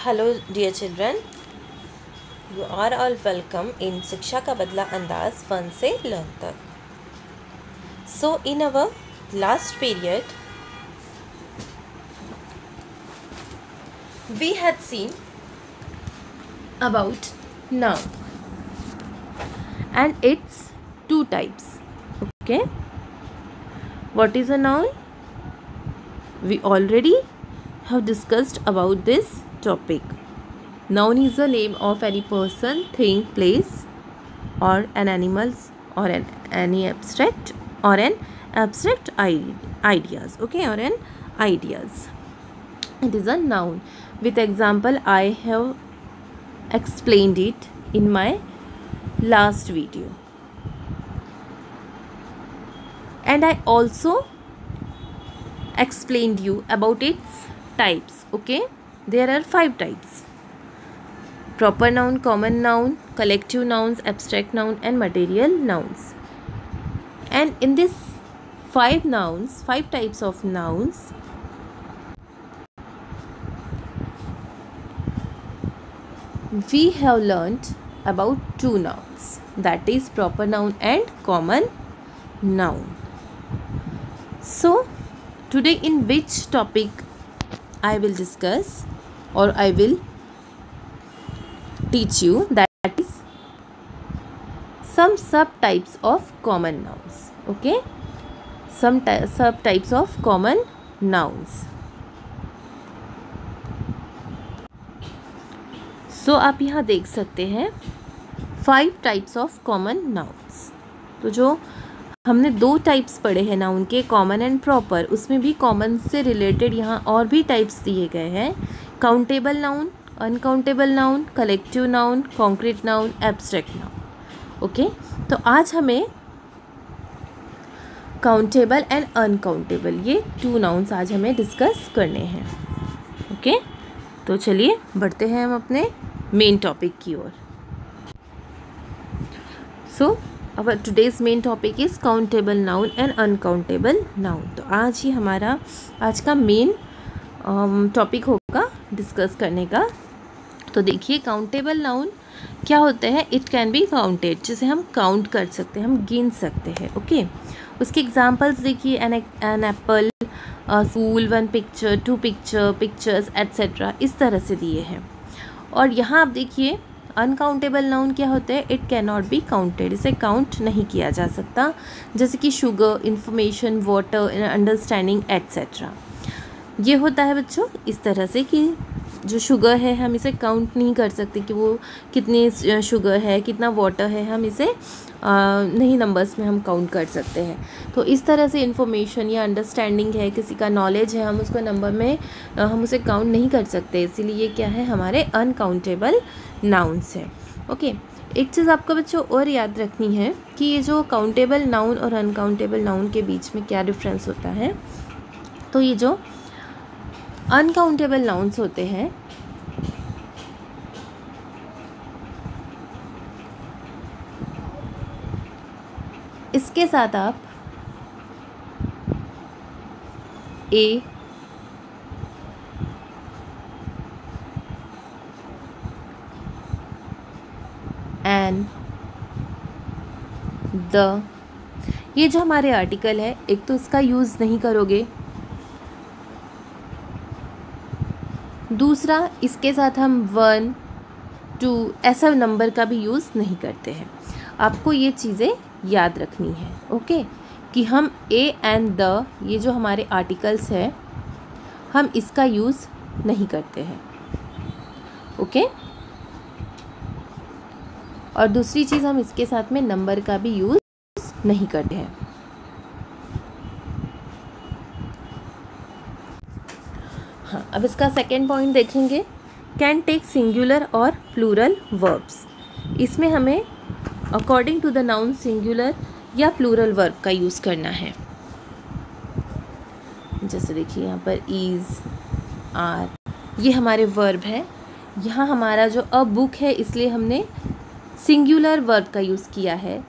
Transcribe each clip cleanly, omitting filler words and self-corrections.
Hello dear children, you are all welcome in शिक्षा का बदला अंदाज 1 से learn तक. So in our last period we had seen about noun and its two types. Okay, what is a noun? We already have discussed about this topic. Noun is the name of any person, thing, place or an animal or any abstract or an abstract ideas. Okay, or an ideas. It is a noun. With example, I have explained it in my last video. And I also explained you about its types. Okay, there are 5 types: proper noun, common noun, collective nouns, abstract noun and material nouns. And in this 5 types of nouns, we have learnt about 2 nouns, that is proper noun and common noun. So today in which topic I will discuss or I will teach you, that is some subtypes of common nouns. Okay, some subtypes of common nouns. So आप यहाँ देख सकते हैं 5 types of common nouns. तो जो हमने 2 types पढ़े हैं नाउन के, कॉमन एंड प्रॉपर, उसमें भी कॉमन से रिलेटेड यहाँ और भी टाइप्स दिए गए हैं: countable noun, uncountable noun, collective noun, concrete noun, abstract noun. Okay, तो आज हमें काउंटेबल एंड अनकाउंटेबल, ये 2 नाउन्स आज हमें डिस्कस करने हैं. ओके, तो चलिए बढ़ते हैं हम अपने मेन टॉपिक की ओर. सो our today's main topic is countable noun and uncountable noun. तो आज ही हमारा आज का मेन टॉपिक होगा डिस्कस करने का. तो देखिए, काउंटेबल नाउन क्या होते हैं? इट कैन बी काउंटेड, जिसे हम काउंट कर सकते हैं, हम गिन सकते हैं. ओके, उसके एग्जांपल्स देखिए: an apple, school, 1 picture, 2 pictures etcetera, इस तरह से दिए हैं. और यहाँ आप देखिए अनकाउंटेबल नाउन क्या होते हैं? It can not be counted, इसे काउंट नहीं किया जा सकता, जैसे कि sugar, information, water, understanding etcetera. ये होता है बच्चों इस तरह से कि जो शुगर है हम इसे काउंट नहीं कर सकते कि वो कितनी शुगर है, कितना वाटर है, हम इसे नहीं नंबर्स में हम काउंट कर सकते हैं. तो इस तरह से इंफॉर्मेशन या अंडरस्टैंडिंग है, किसी का नॉलेज है, हम उसको नंबर में हम उसे काउंट नहीं कर सकते, इसीलिए ये क्या है? हमारे अनकाउंटेबल नाउन्स है. ओके, एक चीज़ आपको बच्चों और याद रखनी है कि ये जो काउंटेबल नाउन और अनकाउंटेबल नाउन के बीच में क्या डिफरेंस होता है. तो ये जो अनकाउंटेबल नाउन्स होते हैं, इसके साथ आप ए, एन, द, ये जो हमारे आर्टिकल है, एक तो इसका यूज़ नहीं करोगे, दूसरा इसके साथ हम 1, 2 ऐसा नंबर का भी यूज़ नहीं करते हैं. आपको ये चीज़ें याद रखनी है. ओके, कि हम ए एंड द, ये जो हमारे आर्टिकल्स है, हम इसका यूज़ नहीं करते हैं. ओके, और दूसरी चीज़, हम इसके साथ में नंबर का भी यूज़ नहीं करते हैं. हाँ, अब इसका सेकेंड पॉइंट देखेंगे, कैन टेक सिंगुलर और प्लूरल वर्ब्स. इसमें हमें according to the noun singular या प्लूरल वर्ब का यूज़ करना है. जैसे देखिए यहाँ पर इज़, आर, ये हमारे वर्ब है. यहाँ हमारा जो अ बुक है, इसलिए हमने सिंगुलर वर्ब का यूज़ किया है.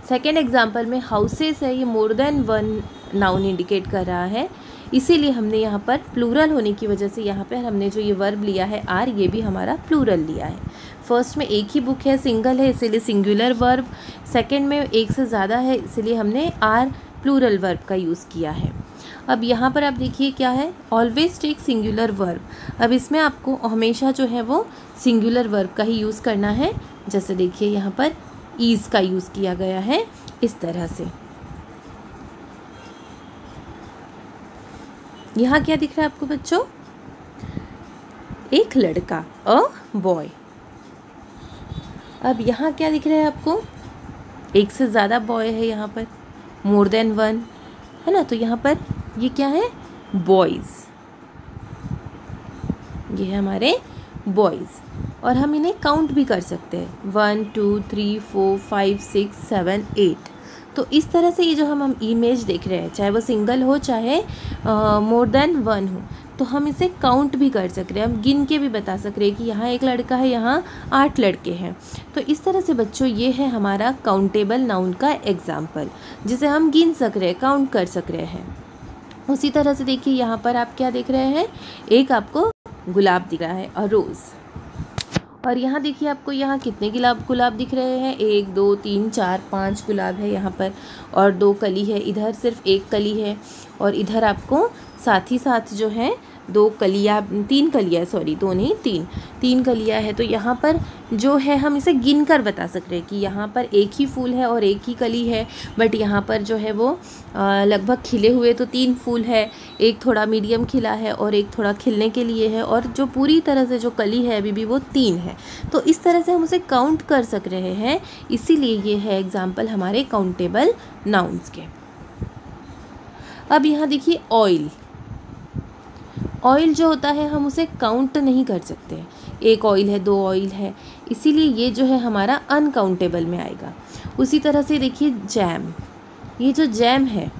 सेकेंड एग्जाम्पल में हाउसेस है, ये मोर देन 1 नाउन इंडिकेट कर रहा है, इसीलिए हमने यहाँ पर प्लूरल होने की वजह से यहाँ पर हमने जो ये वर्ब लिया है आर, ये भी हमारा प्लूरल लिया है। फर्स्ट में एक ही बुक है, सिंगल है, इसीलिए सिंगुलर वर्ब। सेकंड में एक से ज़्यादा है, इसीलिए हमने आर प्लूरल वर्ब का यूज़ किया है। अब यहाँ पर आप देखिए क्या है, ऑलवेज टेक सिंगुलर वर्ब। अब इसमें आपको हमेशा जो है वो सिंगुलर वर्ब का ही यूज़ करना है। जैसे देखिए यहाँ पर ईज़ का यूज़ किया गया है इस तरह से। यहाँ क्या दिख रहा है आपको बच्चों, एक लड़का, अ बॉय। अब यहाँ क्या दिख रहा है आपको, एक से ज़्यादा बॉय है यहाँ पर, मोर देन वन, है ना। तो यहाँ पर ये क्या है, बॉयज़, ये है हमारे बॉयज़। और हम इन्हें काउंट भी कर सकते हैं, 1 2 3 4 5 6 7 8। तो इस तरह से ये जो हम इमेज देख रहे हैं, चाहे वो सिंगल हो चाहे मोर देन वन हो, तो हम इसे काउंट भी कर सक रहे हैं, हम गिन के भी बता सक रहे हैं कि यहाँ एक लड़का है, यहाँ 8 लड़के हैं। तो इस तरह से बच्चों ये है हमारा काउंटेबल नाउन का एग्जाम्पल, जिसे हम गिन सक रहे हैं, काउंट कर सक रहे हैं। उसी तरह से देखिए यहाँ पर आप क्या देख रहे हैं, एक आपको गुलाब दिख रहा है, और रोज़। और यहाँ देखिए आपको यहाँ कितने गुलाब दिख रहे हैं, 1 2 3 4 5 गुलाब है यहाँ पर, और 2 कली है, इधर सिर्फ 1 कली है, और इधर आपको साथ ही साथ जो है 2 कलियाँ, 3 कलियाँ, सॉरी 2 नहीं 3 कलियाँ है। तो यहाँ पर जो है हम इसे गिन कर बता सक रहे हैं कि यहाँ पर एक ही फूल है और एक ही कली है, बट यहाँ पर जो है वो लगभग खिले हुए तो 3 फूल है, एक थोड़ा मीडियम खिला है और एक थोड़ा खिलने के लिए है, और जो पूरी तरह से जो कली है अभी भी वो 3 है। तो इस तरह से हम उसे काउंट कर सक रहे हैं, इसीलिए ये है एग्जाम्पल हमारे काउंटेबल नाउन्स के। अब यहाँ देखिए ऑयल, ऑयल जो होता है हम उसे काउंट नहीं कर सकते, एक ऑयल है, 2 ऑयल है, इसीलिए ये जो है हमारा अनकाउंटेबल में आएगा। उसी तरह से देखिए जैम, ये जो जैम है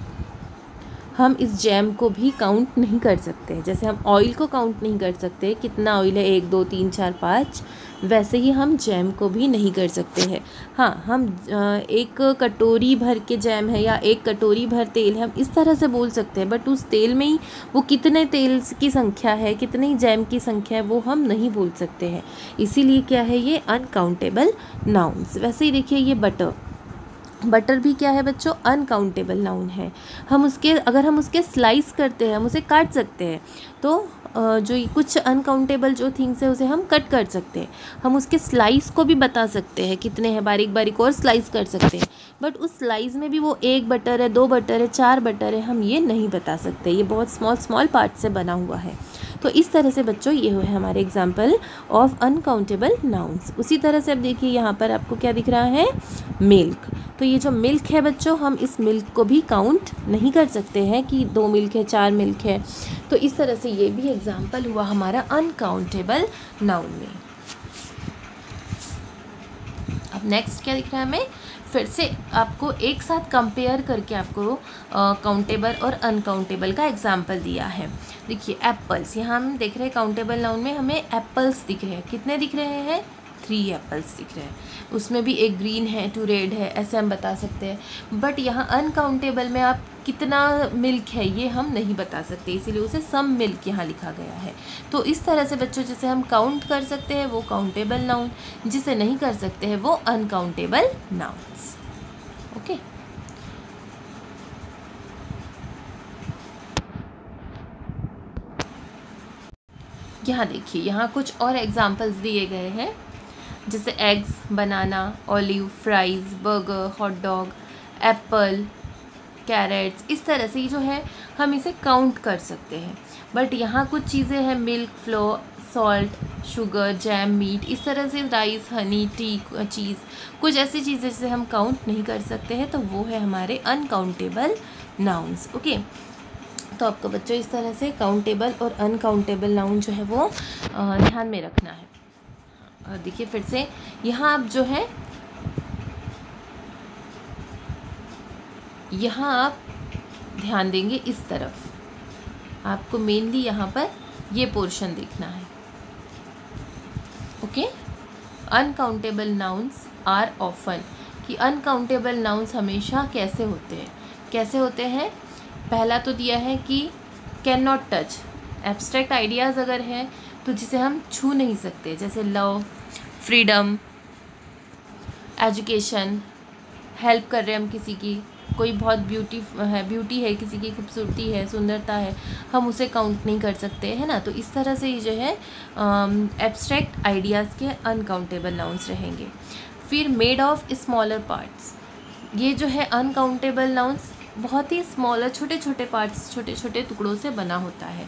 हम इस जैम को भी काउंट नहीं कर सकते। जैसे हम ऑयल को काउंट नहीं कर सकते कितना ऑयल है, 1 2 3 4 5, वैसे ही हम जैम को भी नहीं कर सकते हैं। हाँ, हम एक कटोरी भर के जैम है या एक कटोरी भर तेल है, हम इस तरह से बोल सकते हैं, बट उस तेल में ही वो कितने तेल की संख्या है, कितनी जैम की संख्या है, वो हम नहीं बोल सकते हैं। इसीलिए क्या है, ये अनकाउंटेबल नाउन्स। वैसे ही देखिए ये बटर भी क्या है बच्चों, अनकाउंटेबल नाउन है। अगर हम उसके स्लाइस करते हैं, हम उसे काट सकते हैं, तो जो कुछ अनकाउंटेबल जो थिंग्स है उसे हम कट कर सकते हैं। हम उसके स्लाइस को भी बता सकते हैं कितने हैं, बारीक बारीक और स्लाइस कर सकते हैं, बट उस स्लाइस में भी वो 1 बटर है, 2 बटर है, 4 बटर है, हम ये नहीं बता सकते। ये बहुत स्मॉल पार्ट से बना हुआ है। तो इस तरह से बच्चों ये है हमारे एग्जाम्पल ऑफ अनकाउंटेबल नाउन्स। उसी तरह से अब देखिए यहाँ पर आपको क्या दिख रहा है, मिल्क। तो ये जो मिल्क है बच्चों, हम इस मिल्क को भी काउंट नहीं कर सकते हैं कि 2 मिल्क है, 4 मिल्क है। तो इस तरह से ये भी एग्जाम्पल हुआ हमारा अनकाउंटेबल नाउन में। अब नेक्स्ट क्या दिख रहा है हमें, फिर से आपको एक साथ कंपेयर करके आपको काउंटेबल और अनकाउंटेबल का एग्जाम्पल दिया है। देखिए एप्पल्स, यहाँ हम देख रहे हैं काउंटेबल नाउन में हमें एप्पल्स दिख रहे हैं, कितने दिख रहे हैं, 3 एप्पल्स दिख रहे हैं। उसमें भी एक ग्रीन है, 2 रेड है, ऐसे हम बता सकते हैं। बट यहाँ अनकाउंटेबल में आप कितना मिल्क है ये हम नहीं बता सकते, इसीलिए उसे सम मिल्क यहाँ लिखा गया है। तो इस तरह से बच्चों जिसे हम काउंट कर सकते हैं वो काउंटेबल नाउन, जिसे नहीं कर सकते हैं वो अनकाउंटेबल नाउन्स। ओके, यहाँ देखिए यहाँ कुछ और एग्जाम्पल्स दिए गए हैं, जैसे eggs, banana, olive, fries, burger, hot dog, apple, carrots. इस तरह से जो है हम इसे काउंट कर सकते हैं। बट यहाँ कुछ चीज़ें हैं, milk, flour, salt, sugar, jam, meat, इस तरह से राइस, हनी, टी, चीज़, कुछ ऐसी चीज़ें जिसे हम काउंट नहीं कर सकते हैं, तो वो है हमारे अनकाउंटेबल नाउन्स। ओके, तो आपको बच्चों इस तरह से काउंटेबल और अनकाउंटेबल नाउन जो है वो ध्यान में रखना है। और देखिए फिर से यहाँ आप जो है, यहाँ आप ध्यान देंगे इस तरफ, आपको मेनली यहाँ पर ये पोर्शन देखना है। Okay, uncountable nouns are often, कि अनकाउंटेबल नाउन्स हमेशा कैसे होते हैं, कैसे होते हैं। पहला तो दिया है कि can not touch, abstract ideas अगर हैं तो जिसे हम छू नहीं सकते, जैसे लव, फ्रीडम, एजुकेशन, हेल्प कर रहे हैं हम किसी की, कोई बहुत ब्यूटी है किसी की, खूबसूरती है, सुंदरता है, हम उसे काउंट नहीं कर सकते, है ना। तो इस तरह से ये जो है एब्स्ट्रैक्ट आइडियाज़ के अनकाउंटेबल नाउन्स रहेंगे। फिर मेड ऑफ स्मॉलर पार्ट्स, ये जो है अनकाउंटेबल नाउन्स बहुत ही स्मॉलर, छोटे छोटे पार्ट्स, छोटे छोटे टुकड़ों से बना होता है।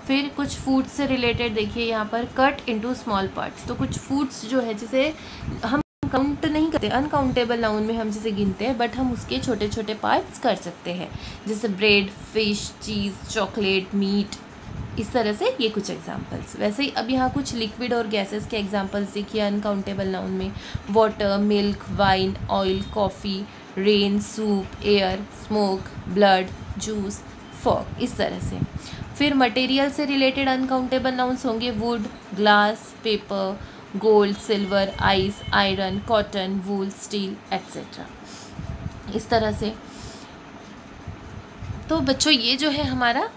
फिर कुछ फूड्स से रिलेटेड देखिए यहाँ पर, कट इनटू स्मॉल पार्ट्स, तो कुछ फूड्स जो है जिसे हम काउंट नहीं करते, अनकाउंटेबल नाउन में हम जिसे गिनते हैं, बट हम उसके छोटे छोटे पार्ट्स कर सकते हैं, जैसे ब्रेड, फिश, चीज़, चॉकलेट, मीट, इस तरह से ये कुछ एग्जांपल्स। वैसे ही अब यहाँ कुछ लिक्विड और गैसेस के एग्जांपल्स देखिए अनकाउंटेबल नाउन में, water, milk, wine, oil, coffee, rain, soup, air, smoke, blood, juice, fog, इस तरह से। फिर मटेरियल से रिलेटेड अनकाउंटेबल नाउन्स होंगे would, glass, paper, gold, silver, ice, iron, cotton, wool, steel, etcetera, इस तरह से। तो बच्चों ये जो है हमारा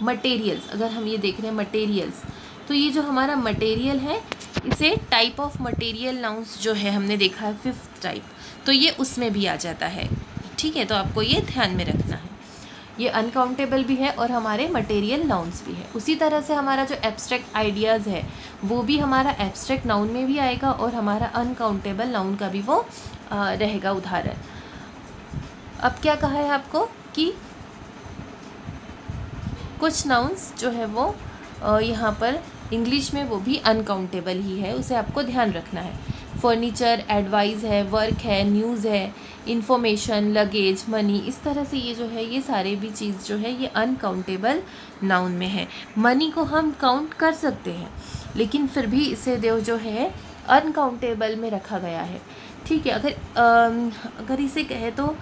मटेरियल्स, अगर हम ये देख रहे हैं मटेरियल्स, तो ये जो हमारा मटेरियल है इसे टाइप ऑफ मटेरियल नाउन्स जो है हमने देखा है 5th टाइप, तो ये उसमें भी आ जाता है, ठीक है। तो आपको ये ध्यान में रखना है, ये अनकाउंटेबल भी है और हमारे मटेरियल नाउन्स भी है। उसी तरह से हमारा जो एब्स्ट्रैक्ट आइडियाज़ है वो भी हमारा एब्स्ट्रैक्ट नाउन में भी आएगा और हमारा अनकाउंटेबल नाउन का भी वो रहेगा उदाहरण। अब क्या कहा है आपको कि कुछ नाउन्स जो है वो यहाँ पर इंग्लिश में वो भी अनकाउंटेबल ही है, उसे आपको ध्यान रखना है। फर्नीचर, एडवाइस है, वर्क है, न्यूज़ है, इंफॉर्मेशन, लगेज, मनी, इस तरह से ये जो है ये सारे भी चीज़ जो है ये अनकाउंटेबल नाउन में है। मनी को हम काउंट कर सकते हैं लेकिन फिर भी इसे जो है अनकाउंटेबल में रखा गया है, ठीक है। अगर इसे कहे तो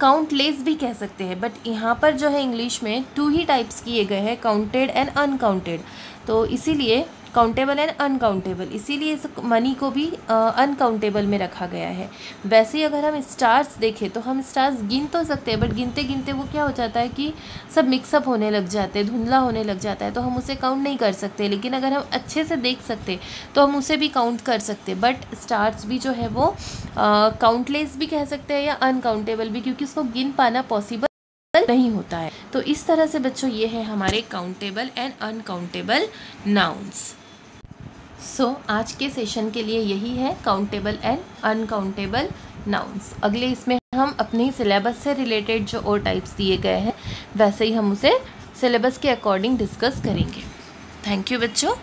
काउंटलेस भी कह सकते हैं, बट यहाँ पर जो है इंग्लिश में 2 ही टाइप्स किए गए हैं, काउंटेड एंड अनकाउंटेड, तो इसीलिए काउंटेबल एंड अनकाउंटेबल, इसीलिए इस मनी को भी अनकाउंटेबल में रखा गया है। वैसे ही अगर हम स्टार्स देखें तो हम स्टार्स गिन तो सकते हैं, बट गिनते गिनते वो क्या हो जाता है कि सब मिक्सअप होने लग जाते हैं, धुंधला होने लग जाता है, तो हम उसे काउंट नहीं कर सकते। लेकिन अगर हम अच्छे से देख सकते तो हम उसे भी काउंट कर सकते। बट स्टार्स भी जो है वो काउंटलेस भी कह सकते हैं या अनकाउंटेबल भी, क्योंकि उसको गिन पाना पॉसिबल नहीं होता है। तो इस तरह से बच्चों ये है हमारे काउंटेबल एंड अनकाउंटेबल नाउन्स। आज के सेशन के लिए यही है, काउंटेबल एंड अनकाउंटेबल नाउन्स। अगले इसमें हम अपने ही सिलेबस से रिलेटेड जो और टाइप्स दिए गए हैं वैसे ही हम उसे सिलेबस के अकॉर्डिंग डिस्कस करेंगे। थैंक यू बच्चों।